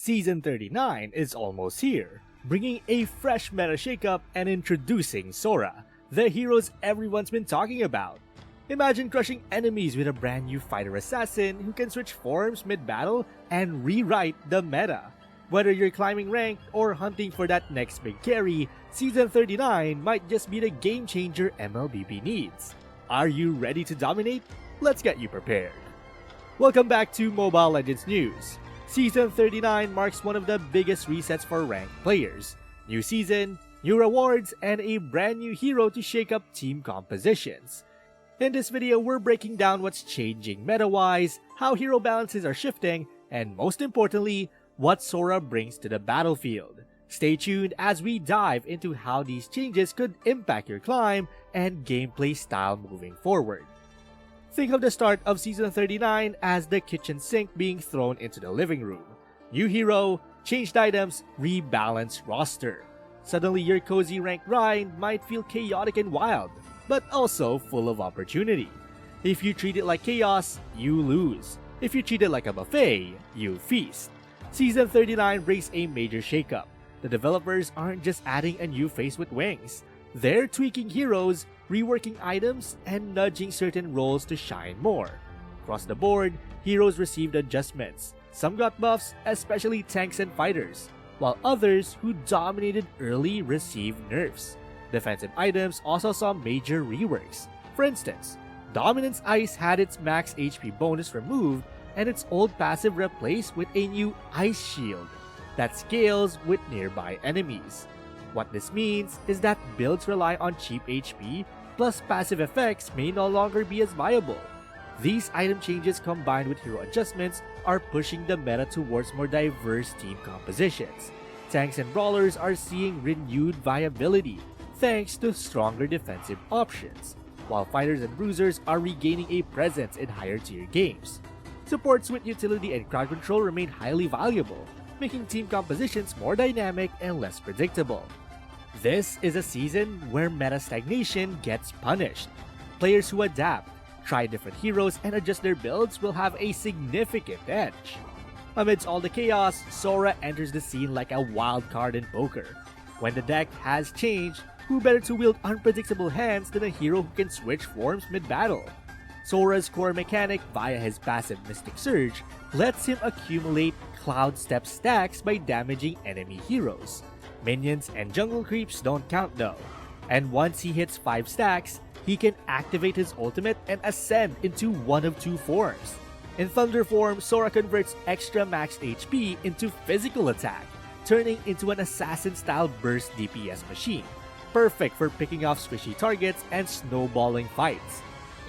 Season 39 is almost here, bringing a fresh meta shakeup and introducing Sora, the heroes everyone's been talking about. Imagine crushing enemies with a brand new fighter assassin who can switch forms mid-battle and rewrite the meta. Whether you're climbing rank or hunting for that next big carry, Season 39 might just be the game changer MLBB needs. Are you ready to dominate? Let's get you prepared. Welcome back to Mobile Legends News. Season 39 marks one of the biggest resets for ranked players. New season, new rewards, and a brand new hero to shake up team compositions. In this video, we're breaking down what's changing meta-wise, how hero balances are shifting, and most importantly, what Sora brings to the battlefield. Stay tuned as we dive into how these changes could impact your climb and gameplay style moving forward. Think of the start of Season 39 as the kitchen sink being thrown into the living room. New hero, changed items, rebalanced roster. Suddenly your cozy rank grind might feel chaotic and wild, but also full of opportunity. If you treat it like chaos, you lose. If you treat it like a buffet, you feast. Season 39 brings a major shakeup. The developers aren't just adding a new face with wings. They're tweaking heroes, reworking items, and nudging certain roles to shine more. Across the board, heroes received adjustments. Some got buffs, especially tanks and fighters, while others who dominated early received nerfs. Defensive items also saw major reworks. For instance, Dominance Ice had its max HP bonus removed and its old passive replaced with a new Ice Shield that scales with nearby enemies. What this means is that builds rely on cheap HP plus passive effects may no longer be as viable. These item changes combined with hero adjustments are pushing the meta towards more diverse team compositions. Tanks and brawlers are seeing renewed viability thanks to stronger defensive options, while fighters and bruisers are regaining a presence in higher tier games. Supports with utility and crowd control remain highly valuable, making team compositions more dynamic and less predictable. This is a season where meta stagnation gets punished. Players who adapt, try different heroes, and adjust their builds will have a significant edge. Amidst all the chaos, Sora enters the scene like a wild card in poker. When the deck has changed, who better to wield unpredictable hands than a hero who can switch forms mid-battle? Sora's core mechanic via his passive Mystic Surge lets him accumulate Cloud Step stacks by damaging enemy heroes. Minions and jungle creeps don't count though, and once he hits 5 stacks, he can activate his ultimate and ascend into one of two forms. In Thunder form, Sora converts extra max HP into physical attack, turning into an assassin-style burst DPS machine, perfect for picking off squishy targets and snowballing fights.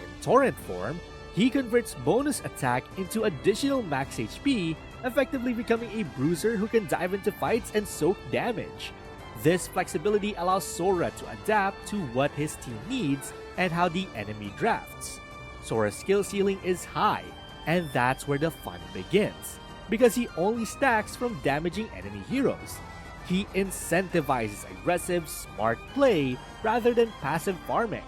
In Torrent form, he converts bonus attack into additional max HP, effectively becoming a bruiser who can dive into fights and soak damage. This flexibility allows Sora to adapt to what his team needs and how the enemy drafts. Sora's skill ceiling is high, and that's where the fun begins, because he only stacks from damaging enemy heroes. He incentivizes aggressive, smart play rather than passive farming.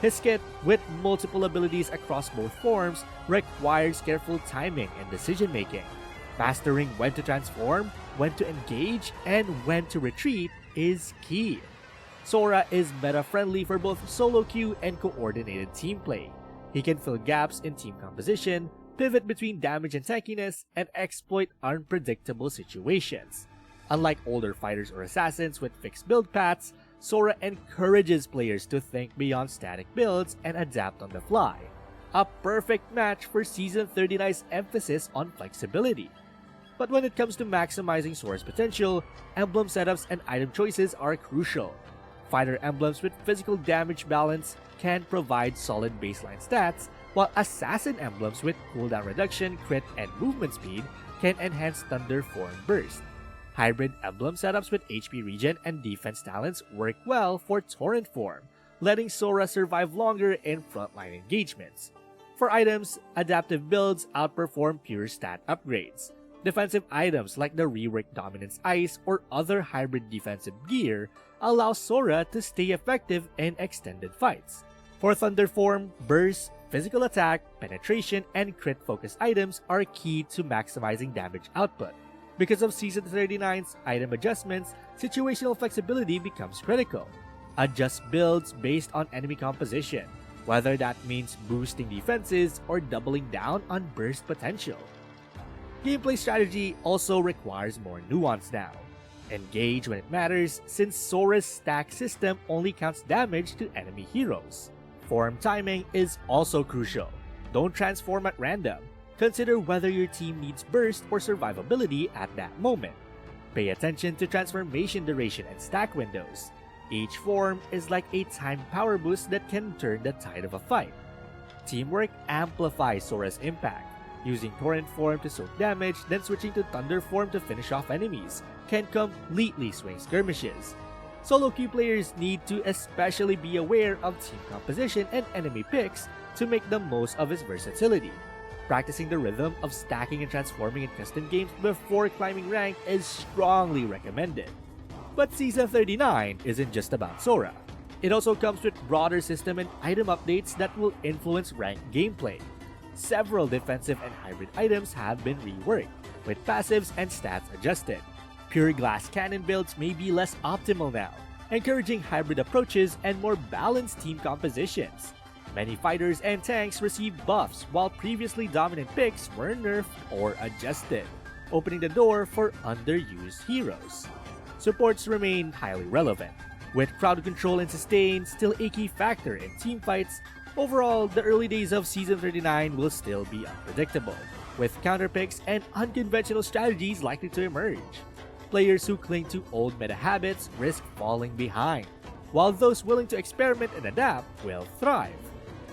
His kit, with multiple abilities across both forms, requires careful timing and decision-making. Mastering when to transform, when to engage, and when to retreat is key. Sora is meta-friendly for both solo queue and coordinated team play. He can fill gaps in team composition, pivot between damage and tankiness, and exploit unpredictable situations. Unlike older fighters or assassins with fixed build paths, Sora encourages players to think beyond static builds and adapt on the fly. A perfect match for Season 39's emphasis on flexibility. But when it comes to maximizing Sora's potential, emblem setups and item choices are crucial. Fighter emblems with physical damage balance can provide solid baseline stats, while assassin emblems with cooldown reduction, crit, and movement speed can enhance Thunder form burst. Hybrid emblem setups with HP regen and defense talents work well for Torrent form, letting Sora survive longer in frontline engagements. For items, adaptive builds outperform pure stat upgrades. Defensive items like the reworked Dominance Ice or other hybrid defensive gear allow Sora to stay effective in extended fights. For Thunder form, burst, physical attack, penetration, and crit focus items are key to maximizing damage output. Because of Season 39's item adjustments, situational flexibility becomes critical. Adjust builds based on enemy composition, whether that means boosting defenses or doubling down on burst potential. Gameplay strategy also requires more nuance now. Engage when it matters, since Sora's stack system only counts damage to enemy heroes. Form timing is also crucial. Don't transform at random. Consider whether your team needs burst or survivability at that moment. Pay attention to transformation duration and stack windows. Each form is like a timed power boost that can turn the tide of a fight. Teamwork amplifies Sora's impact. Using Torrent form to soak damage, then switching to Thunder form to finish off enemies can completely swing skirmishes. Solo queue players need to especially be aware of team composition and enemy picks to make the most of his versatility. Practicing the rhythm of stacking and transforming in custom games before climbing rank is strongly recommended. But Season 39 isn't just about Sora. It also comes with broader system and item updates that will influence ranked gameplay. Several defensive and hybrid items have been reworked, with passives and stats adjusted. Pure glass cannon builds may be less optimal now, encouraging hybrid approaches and more balanced team compositions. Many fighters and tanks receive buffs, while previously dominant picks were nerfed or adjusted, opening the door for underused heroes. Supports remain highly relevant, with crowd control and sustain still a key factor in teamfights. Overall, the early days of Season 39 will still be unpredictable, with counterpicks and unconventional strategies likely to emerge. Players who cling to old meta habits risk falling behind, while those willing to experiment and adapt will thrive.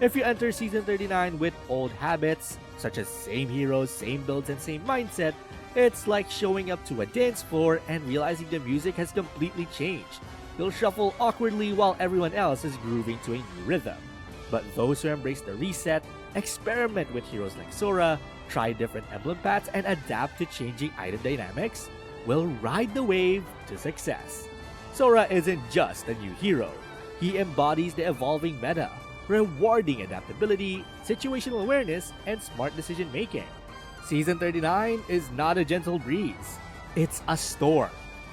If you enter Season 39 with old habits, such as same heroes, same builds, and same mindset, it's like showing up to a dance floor and realizing the music has completely changed. You'll shuffle awkwardly while everyone else is grooving to a new rhythm. But those who embrace the reset, experiment with heroes like Sora, try different emblem paths, and adapt to changing item dynamics, will ride the wave to success. Sora isn't just a new hero. He embodies the evolving meta, rewarding adaptability, situational awareness, and smart decision-making. Season 39 is not a gentle breeze. It's a storm.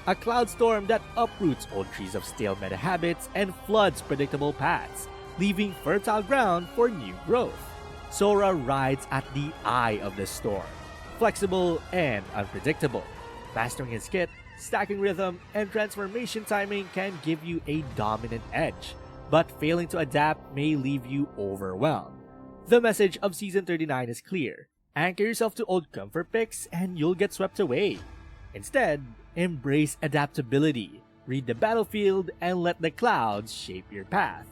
A cloud storm that uproots old trees of stale meta habits and floods predictable paths, leaving fertile ground for new growth. Sora rides at the eye of the storm, flexible and unpredictable. Mastering his kit, stacking rhythm, and transformation timing can give you a dominant edge, but failing to adapt may leave you overwhelmed. The message of Season 39 is clear. Anchor yourself to old comfort picks and you'll get swept away. Instead, embrace adaptability, read the battlefield, and let the clouds shape your path.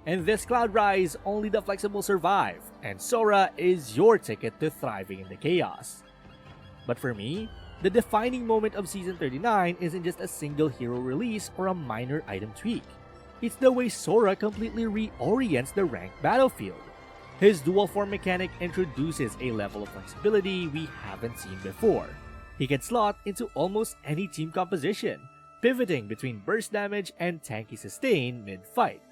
In this cloud rise, only the flexible survive, and Sora is your ticket to thriving in the chaos. But for me, the defining moment of Season 39 isn't just a single hero release or a minor item tweak. It's the way Sora completely reorients the ranked battlefield. His dual form mechanic introduces a level of flexibility we haven't seen before. He can slot into almost any team composition, pivoting between burst damage and tanky sustain mid-fight.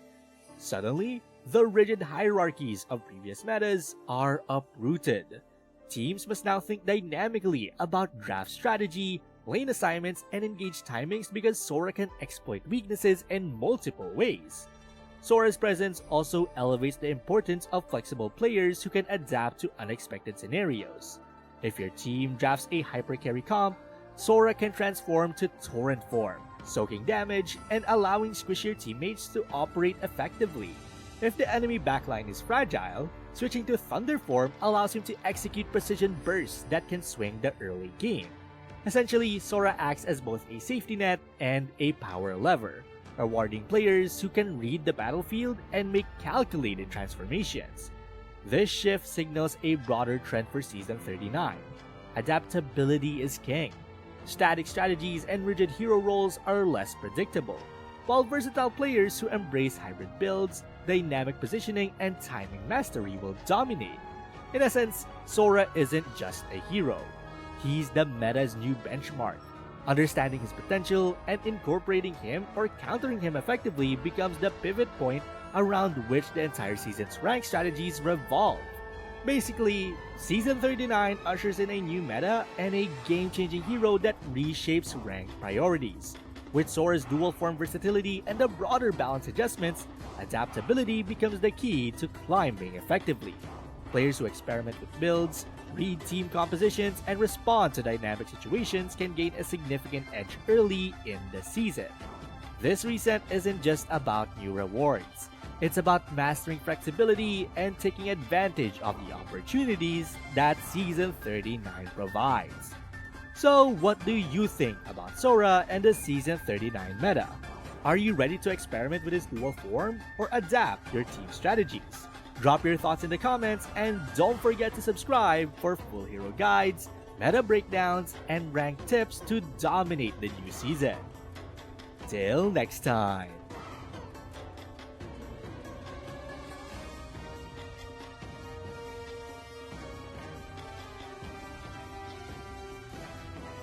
Suddenly, the rigid hierarchies of previous metas are uprooted. Teams must now think dynamically about draft strategy, lane assignments, and engage timings because Sora can exploit weaknesses in multiple ways. Sora's presence also elevates the importance of flexible players who can adapt to unexpected scenarios. If your team drafts a hyper carry comp, Sora can transform to Torrent form, soaking damage and allowing squishier teammates to operate effectively. If the enemy backline is fragile, switching to Thunder form allows him to execute precision bursts that can swing the early game. Essentially, Sora acts as both a safety net and a power lever, rewarding players who can read the battlefield and make calculated transformations. This shift signals a broader trend for Season 39. Adaptability is king. Static strategies and rigid hero roles are less predictable, while versatile players who embrace hybrid builds, dynamic positioning, and timing mastery will dominate. In essence, Sora isn't just a hero. He's the meta's new benchmark. Understanding his potential and incorporating him or countering him effectively becomes the pivot point around which the entire season's rank strategies revolve. Basically, Season 39 ushers in a new meta and a game-changing hero that reshapes rank priorities. With Sora's dual form versatility and the broader balance adjustments, adaptability becomes the key to climbing effectively. Players who experiment with builds, read team compositions, and respond to dynamic situations can gain a significant edge early in the season. This reset isn't just about new rewards. It's about mastering flexibility and taking advantage of the opportunities that Season 39 provides. So, what do you think about Sora and the Season 39 meta? Are you ready to experiment with his dual form or adapt your team strategies? Drop your thoughts in the comments and don't forget to subscribe for full hero guides, meta breakdowns, and rank tips to dominate the new season. Till next time!